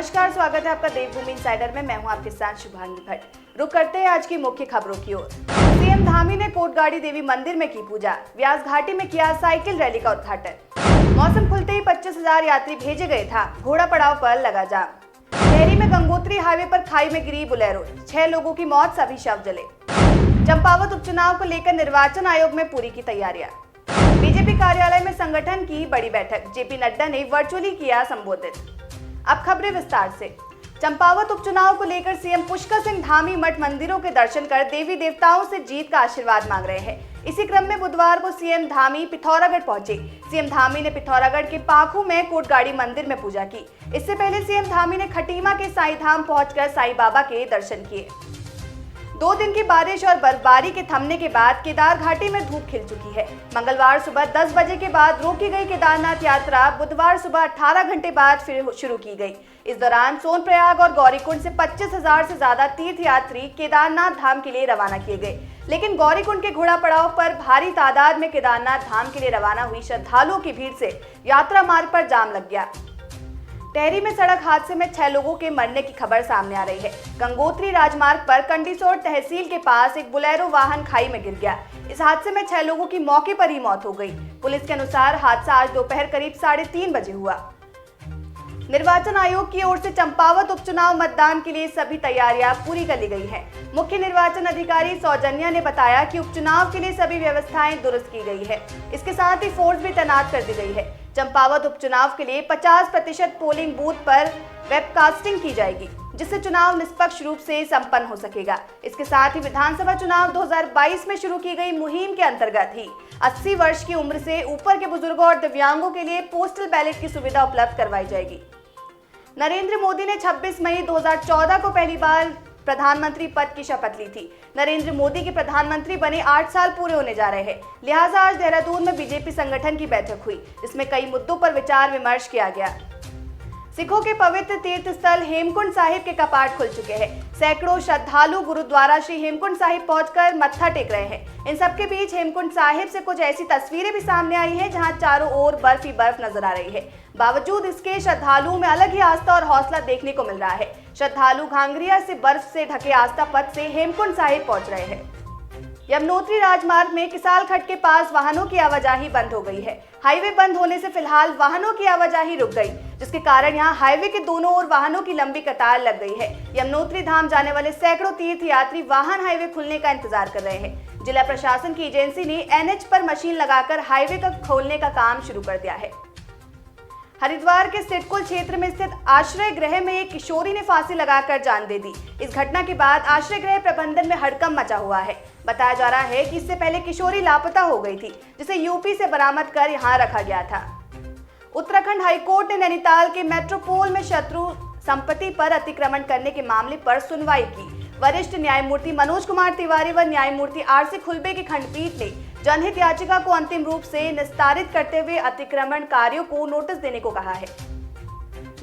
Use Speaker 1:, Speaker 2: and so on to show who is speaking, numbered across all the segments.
Speaker 1: नमस्कार, स्वागत है आपका देवभूमि इनसाइडर में। मैं हूं आपके साथ शुभांगी भट्ट। रुक करते हैं आज की मुख्य खबरों की ओर। सीएम धामी ने कोटगाड़ी देवी मंदिर में की पूजा, व्यास घाटी में किया साइकिल रैली का उद्घाटन। मौसम खुलते ही 25,000 यात्री भेजे गए था, घोड़ा पड़ाव पर लगा जाम। टेहरी में गंगोत्री हाईवे पर खाई में गिरी बुलेरो, 6 लोगों की मौत, सभी शव जले। चंपावत उपचुनाव को लेकर निर्वाचन आयोग में पूरी की तैयारियां। बीजेपी कार्यालय में संगठन की बड़ी बैठक, जेपी नड्डा ने वर्चुअली किया संबोधित। अब खबरें विस्तार से। चंपावत उपचुनाव को लेकर सीएम पुष्कर सिंह धामी मठ मंदिरों के दर्शन कर देवी देवताओं से जीत का आशीर्वाद मांग रहे हैं। इसी क्रम में बुधवार को सीएम धामी पिथौरागढ़ पहुंचे। सीएम धामी ने पिथौरागढ़ के पाखू में कोटगाड़ी मंदिर में पूजा की। इससे पहले सीएम धामी ने खटीमा के साई धाम पहुंचकर साईं बाबा के दर्शन किए। 2 दिन की बारिश और बर्फबारी के थमने के बाद केदार घाटी में धूप खिल चुकी है। मंगलवार सुबह 10 बजे के बाद रोकी गई केदारनाथ यात्रा बुधवार सुबह 18 घंटे बाद फिर शुरू की गई। इस दौरान सोनप्रयाग और गौरीकुंड से 25,000 से ज्यादा तीर्थयात्री केदारनाथ धाम के लिए रवाना किए गए। लेकिन गौरीकुंड के घोड़ा पड़ाव पर भारी तादाद में केदारनाथ धाम के लिए रवाना हुई श्रद्धालुओं की भीड़ से यात्रा मार्ग पर जाम लग गया। टेहरी में सड़क हादसे में 6 लोगों के मरने की खबर सामने आ रही है। गंगोत्री राजमार्ग पर कंडीसोर तहसील के पास एक बुलेरो वाहन खाई में गिर गया। इस हादसे में 6 लोगों की मौके पर ही मौत हो गई। पुलिस के अनुसार हादसा आज दोपहर करीब 3:30 बजे हुआ। निर्वाचन आयोग की ओर से चंपावत उपचुनाव मतदान के लिए सभी तैयारियां पूरी कर ली गई हैं। मुख्य निर्वाचन अधिकारी सौजन्या ने बताया कि उपचुनाव के लिए सभी व्यवस्थाएं दुरुस्त की गई है। इसके साथ ही फोर्स भी तैनात कर दी गई है। चंपावत उपचुनाव के लिए 50% पोलिंग बूथ पर वेबकास्टिंग की जाएगी, जिससे चुनाव निष्पक्ष रूप से संपन्न हो सकेगा। इसके साथ ही विधानसभा चुनाव 2022 में शुरू की गई मुहिम के अंतर्गत ही 80 वर्ष की उम्र से ऊपर के बुजुर्गों और दिव्यांगों के लिए पोस्टल बैलेट की सुविधा उपलब्ध करवाई जाएगी। नरेंद्र मोदी ने 26 मई 2014 को पहली बार प्रधानमंत्री पद की शपथ ली थी। नरेंद्र मोदी के प्रधानमंत्री बने 8 साल पूरे होने जा रहे हैं। लिहाजा आज देहरादून में बीजेपी संगठन की बैठक हुई। इसमें कई मुद्दों पर विचार विमर्श किया गया। सिखों के पवित्र तीर्थ स्थल हेमकुंड साहिब के कपाट खुल चुके हैं। सैकड़ों श्रद्धालु गुरुद्वारा श्री हेमकुंड साहिब पहुंचकर मत्था टेक रहे हैं। इन सबके बीच हेमकुंड साहिब से कुछ ऐसी तस्वीरें भी सामने आई हैं जहां चारों ओर बर्फ ही बर्फ नजर आ रही है। बावजूद इसके श्रद्धालुओं में अलग ही आस्था और हौसला देखने को मिल रहा है। श्रद्धालु घांगरिया से बर्फ से ढके आस्था पथ से हेमकुंड साहिब पहुंच रहे हैं। यमुनोत्री राजमार्ग में किसाल खड्ड के पास वाहनों की आवाजाही बंद हो गई है। हाईवे बंद होने से फिलहाल वाहनों की आवाजाही रुक गई, जिसके कारण यहां हाईवे के दोनों ओर वाहनों की लंबी कतार लग गई है। यमुनोत्री धाम जाने वाले सैकड़ों तीर्थयात्री वाहन हाईवे खुलने का इंतजार कर रहे हैं। जिला प्रशासन की एजेंसी ने एनएच पर मशीन लगाकर हाईवे का खोलने का काम शुरू कर दिया है। हरिद्वार के सिडकुल क्षेत्र में स्थित आश्रय गृह में एक किशोरी ने फांसी लगाकर जान दे दी। इस घटना के बाद आश्रय गृह प्रबंधन में हड़कंप मचा हुआ है। बताया जा रहा है कि इससे पहले किशोरी लापता हो गई थी, जिसे यूपी से बरामद कर यहां रखा गया था। उत्तराखंड हाईकोर्ट ने नैनीताल के मेट्रोपोल में शत्रु संपत्ति पर अतिक्रमण करने के मामले पर सुनवाई की। वरिष्ठ न्यायमूर्ति मनोज कुमार तिवारी व न्यायमूर्ति आरसी खुलबे की खंडपीठ ने जनहित याचिका को अंतिम रूप से निस्तारित करते हुए अतिक्रमणकारियों को नोटिस देने को कहा है।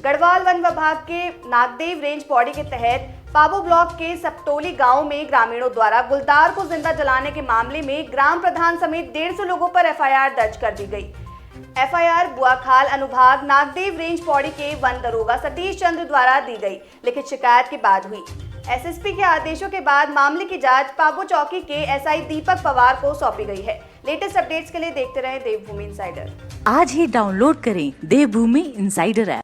Speaker 1: गढ़वाल वन विभाग के नागदेव रेंज पौड़ी के तहत पाबो ब्लॉक के सप्तोली गांव में ग्रामीणों द्वारा गुलदार को जिंदा जलाने के मामले में ग्राम प्रधान समेत 150 लोगों पर एफआईआर दर्ज कर दी गई। एफआईआर बुआखाल अनुभाग नागदेव रेंज पौड़ी के वन दरोगा सतीश चंद्र द्वारा दी गई लिखित शिकायत के बाद हुई। एसएसपी के आदेशों के बाद मामले की जांच पाबो चौकी के एसआई दीपक पवार को सौंपी गई है। लेटेस्ट अपडेट्स के लिए देखते रहें देवभूमि इनसाइडर।
Speaker 2: आज ही डाउनलोड करें देवभूमि इनसाइडर ऐप।